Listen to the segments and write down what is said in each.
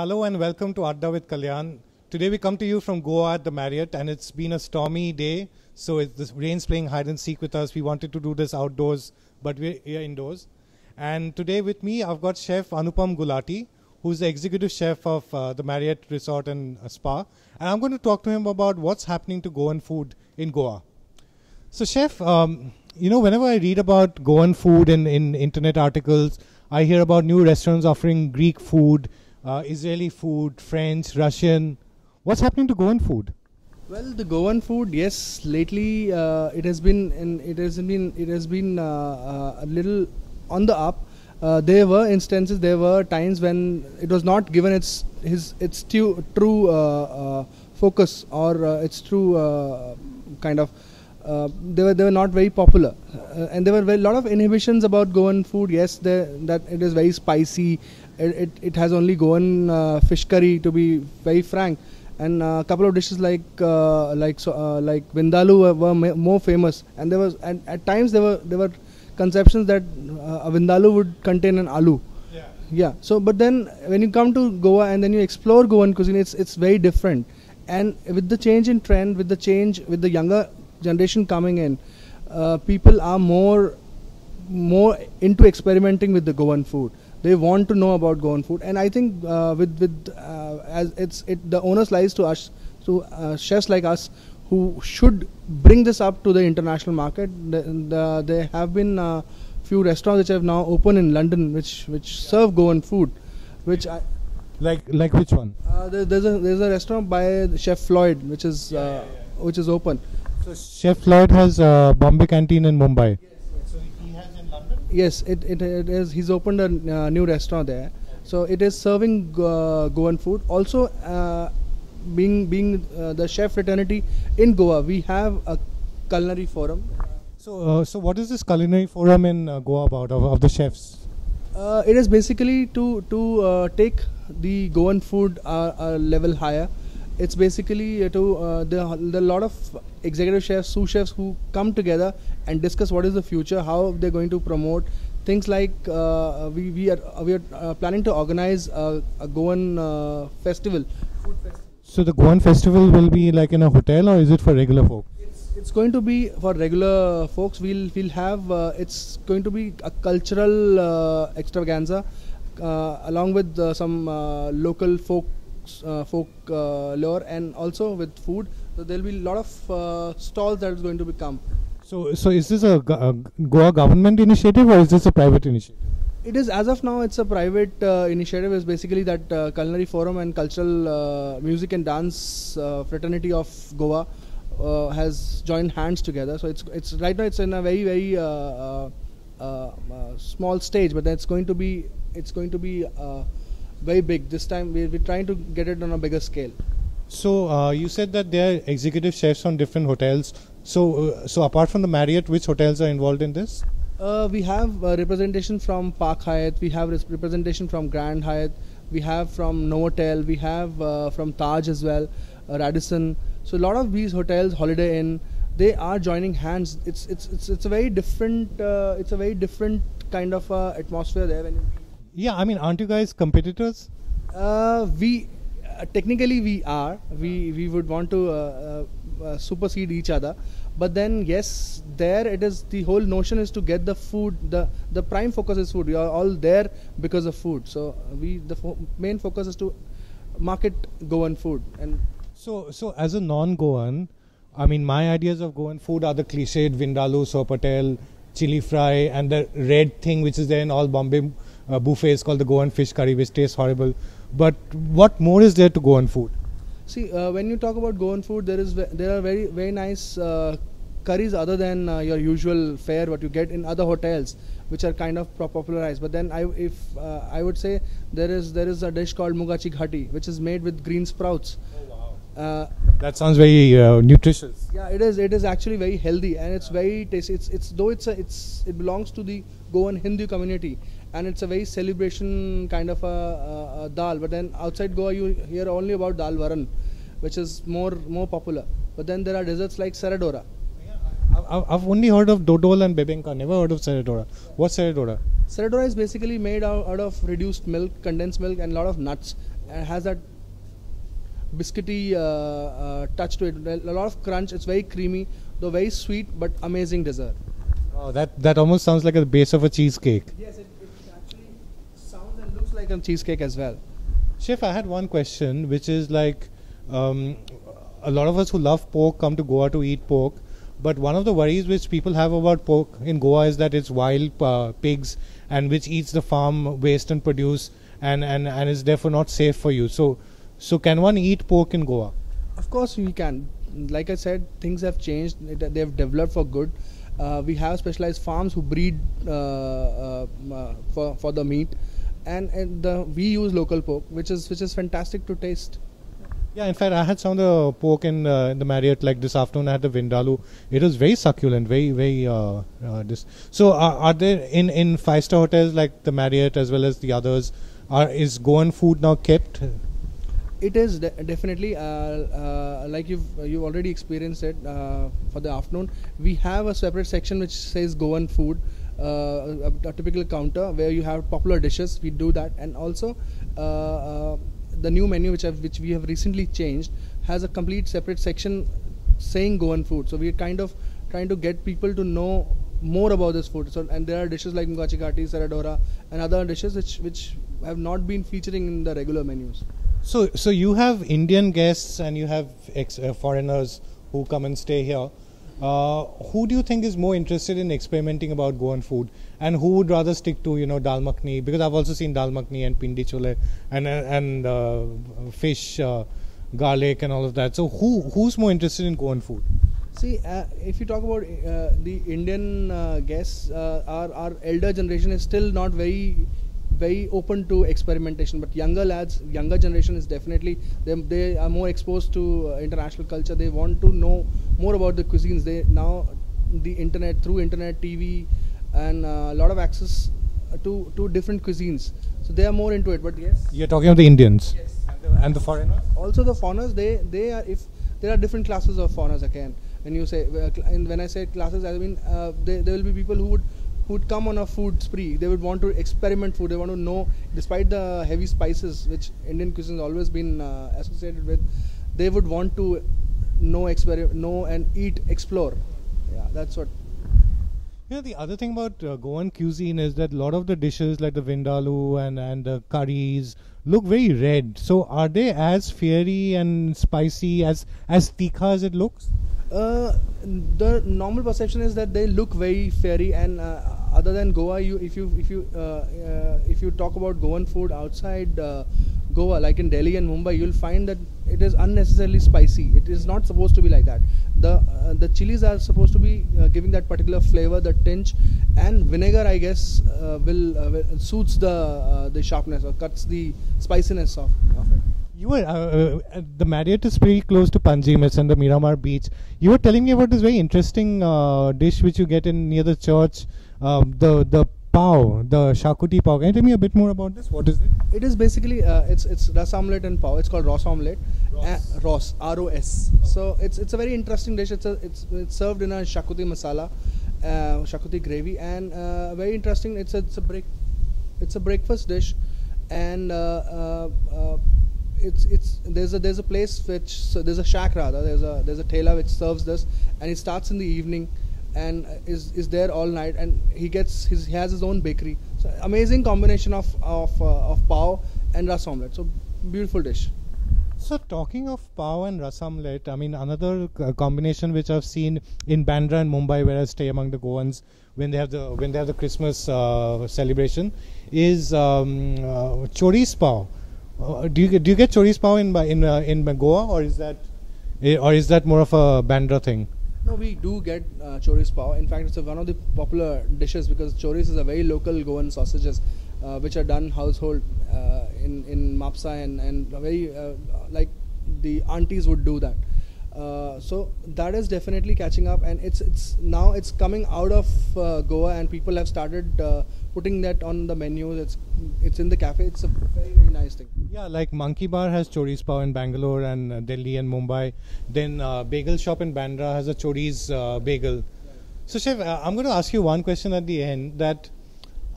Hello and welcome to Adda with Kalyan. Today we come to you from Goa at the Marriott, and it's been a stormy day, so the rain's playing hide and seek with us. We wanted to do this outdoors, but we're here indoors. And today with me I've got Chef Anupam Gulati, who's the executive chef of the Marriott Resort and Spa. And I'm going to talk to him about what's happening to Goan food in Goa. So Chef, whenever I read about Goan food in internet articles, I hear about new restaurants offering Greek food, Israeli food, French, Russian. What's happening to Goan food? Well, the Goan food, yes, lately it has been a little on the up. There were times when it was not given its true focus or its true kind of. They were not very popular, and there were a lot of inhibitions about Goan food. Yes, that it is very spicy. It has only Goan fish curry, to be very frank, and a couple of dishes like Vindaloo were more famous. And at times there were conceptions that a Vindaloo would contain an aloo. Yeah. So, but then when you come to Goa and then you explore Goan cuisine, it's very different. And with the change in trend, with the younger generation coming in, people are more into experimenting with the Goan food. They want to know about Goan food, and I think the onus lies to us, to chefs like us, who should bring this up to the international market. There have been few restaurants which have now opened in London, which serve Goan food, which like which one? There's a restaurant by Chef Floyd, which is open. So Chef Floyd has Bombay Canteen in Mumbai. So he has in London? Yes, it is. He's opened a new restaurant there. So it is serving Goan food. Also, being the chef fraternity in Goa, we have a culinary forum. So what is this culinary forum in Goa about of the chefs? It is basically to take the Goan food a level higher. It's basically there are a lot of executive chefs, sous chefs who come together and discuss what is the future, how they're going to promote things like we are planning to organize a Goan festival, food festival. So the Goan festival will be like in a hotel, or is it for regular folk? It's going to be for regular folks. We'll have it's going to be a cultural extravaganza along with some local folk lore, and also with food. So there will be a lot of stalls that is going to become. So is this a Goa government initiative, or is this a private initiative? It is, as of now, it's a private initiative. It's basically that culinary forum and cultural music and dance fraternity of Goa has joined hands together. So it's right now it's in a very small stage, but it's going to be very big. This time we're trying to get it on a bigger scale. So you said that there are executive chefs on different hotels. So apart from the Marriott, which hotels are involved in this? We have representation from Park Hyatt. We have representation from Grand Hyatt. We have from Novotel. We have from Taj as well, Radisson. So a lot of these hotels, Holiday Inn, they are joining hands. It's a very different kind of atmosphere there. Yeah, I mean, aren't you guys competitors? We technically we are. We would want to supersede each other, but then yes, there it is. The whole notion is to get the food. The prime focus is food. We are all there because of food. So the main focus is to market Goan food. And so as a non-Goan, I mean, my ideas of Goan food are the cliched Vindaloo, Sopatel, chili fry, and the red thing which is there in all Bombay buffets called the Goan fish curry, which tastes horrible. But what more is there to Goan food? See, when you talk about Goan food, there are very, very nice curries other than your usual fare what you get in other hotels, which are kind of popularized. But then I would say there is a dish called Mugachi Ghati, which is made with green sprouts. Oh wow! That sounds very nutritious. Yeah, it is. It is actually very healthy, and it's very tasty. It belongs to the Goan Hindu community, and it's a very celebration kind of a dal. But then outside Goa, you hear only about dal varan, which is more popular. But then there are desserts like Seradora. I've only heard of Dodol and Bebenka, never heard of Seradora. What's Seradora? Seradora is basically made out of reduced milk, condensed milk, and a lot of nuts. and has that biscuity touch to it. A lot of crunch. It's very creamy, though very sweet, but amazing dessert. Oh, that almost sounds like the base of a cheesecake. Yes, it actually sounds and looks like a cheesecake as well. Chef, I had one question, which is like a lot of us who love pork come to Goa to eat pork, but one of the worries which people have about pork in Goa is that it's wild pigs and which eats the farm waste and produce and is therefore not safe for you. So can one eat pork in Goa? Of course we can. Like I said, things have changed. They have developed for good. We have specialized farms who breed for the meat, and we use local pork, which is fantastic to taste. Yeah, in fact, I had some of the pork in the Marriott like this afternoon. I had the vindaloo. It was very succulent, very. This. So, are there in five-star hotels like the Marriott as well as the others? Is Goan food now kept? It is definitely like you've already experienced it for the afternoon. We have a separate section which says Goan food, a typical counter where you have popular dishes. We do that, and also the new menu which we have recently changed has a complete separate section saying Goan food. So we're kind of trying to get people to know more about this food. So, and there are dishes like Mugachi Ghati, Saradora, and other dishes which have not been featuring in the regular menus. So you have Indian guests and you have foreigners who come and stay here. Who do you think is more interested in experimenting about Goan food, and who would rather stick to dal makhni? Because I've also seen dal makhni and pindi chole and fish, garlic and all of that. So who's more interested in Goan food? See, if you talk about the Indian guests, our elder generation is still not very open to experimentation, but younger generation is definitely, they are more exposed to international culture. They want to know more about the cuisines. Through internet, TV, and a lot of access to different cuisines. So they are more into it. But yes, you're talking of the Indians. Yes. And the foreigners. Also the foreigners, they are, if there are different classes of foreigners again. When you say, when I say classes, I mean there will be people who would come on a food spree. They would want to experiment food. They want to know, despite the heavy spices which Indian cuisine has always been associated with, they would want to know and eat, explore. Yeah, that's what. The other thing about Goan cuisine is that a lot of the dishes like the vindaloo and the curries look very red. So are they as fiery and spicy as tikha as it looks? The normal perception is that they look very fiery, and other than Goa, if you talk about Goan food outside Goa, like in Delhi and Mumbai, you'll find that it is unnecessarily spicy. It is not supposed to be like that. The chilies are supposed to be giving that particular flavor, the tinge, and vinegar, I guess, will suits the sharpness or cuts the spiciness of it. You were the Marriott is pretty close to Panjim. It's on the Miramar beach. You were telling me about this very interesting dish which you get near the church, the pao, the shakuti pao. Can you tell me a bit more about this? What is it? It is basically it's ras omelette and pao. It's called Ross omelette. Ross, ROS. So it's a very interesting dish. It's served in a shakuti masala, shakuti gravy, and very interesting. It's a breakfast dish, and there's a place there's a shack rather. There's a tailor which serves this, and it starts in the evening and is there all night, and he has his own bakery. So amazing combination of pao and ras omelette. So beautiful dish. So talking of pao and ras omelette, I mean another combination which I've seen in Bandra and Mumbai, where I stay among the Goans when they have the Christmas celebration, is choris pao. Do you get choris pao in Goa, or is that more of a Bandra thing? No, we do get choris pao. In fact, it's one of the popular dishes because choris is a very local Goan sausages which are done household in Mapsa and very like the aunties would do that. So that is definitely catching up, and it's coming out of Goa, and people have started putting that on the menus. It's in the cafe. It's a very, very nice thing. Yeah, like Monkey Bar has choris pao in Bangalore and Delhi and Mumbai. Then Bagel Shop in Bandra has a choris bagel. Right. So Chef, I'm going to ask you one question at the end, that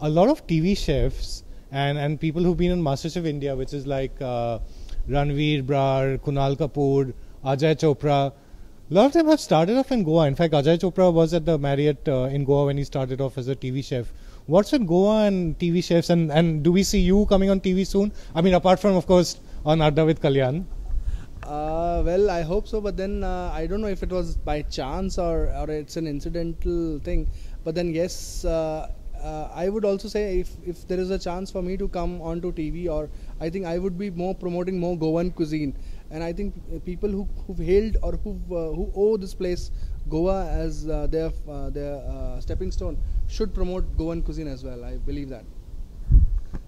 a lot of TV chefs and people who've been on MasterChef India, which is like Ranveer Brar, Kunal Kapoor, Ajay Chopra. A lot of them have started off in Goa. In fact, Ajay Chopra was at the Marriott in Goa when he started off as a TV chef. What's with Goa and TV chefs, and do we see you coming on TV soon? I mean, apart from, of course, on Adda with Kalyan. Well, I hope so, but then I don't know if it was by chance or it's an incidental thing. But then yes, I would also say if there is a chance for me to come onto TV, or I think I would be more promoting more Goan cuisine. And I think people who've hailed or who owe this place Goa as their stepping stone should promote Goan cuisine as well. I believe that.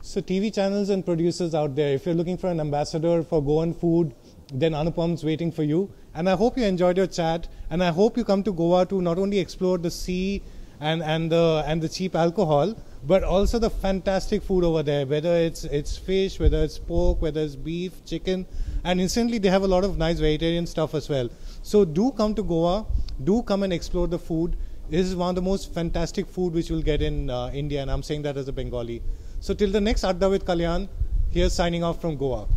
So TV channels and producers out there, if you're looking for an ambassador for Goan food, then Anupam's waiting for you. And I hope you enjoyed your chat, and I hope you come to Goa to not only explore the sea and the cheap alcohol, but also the fantastic food over there, whether it's fish, whether it's pork, whether it's beef, chicken, and incidentally they have a lot of nice vegetarian stuff as well. So do come to Goa, do come and explore the food. This is one of the most fantastic food which you'll get in India, and I'm saying that as a Bengali. So till the next Adda with Kalyan, here's signing off from Goa.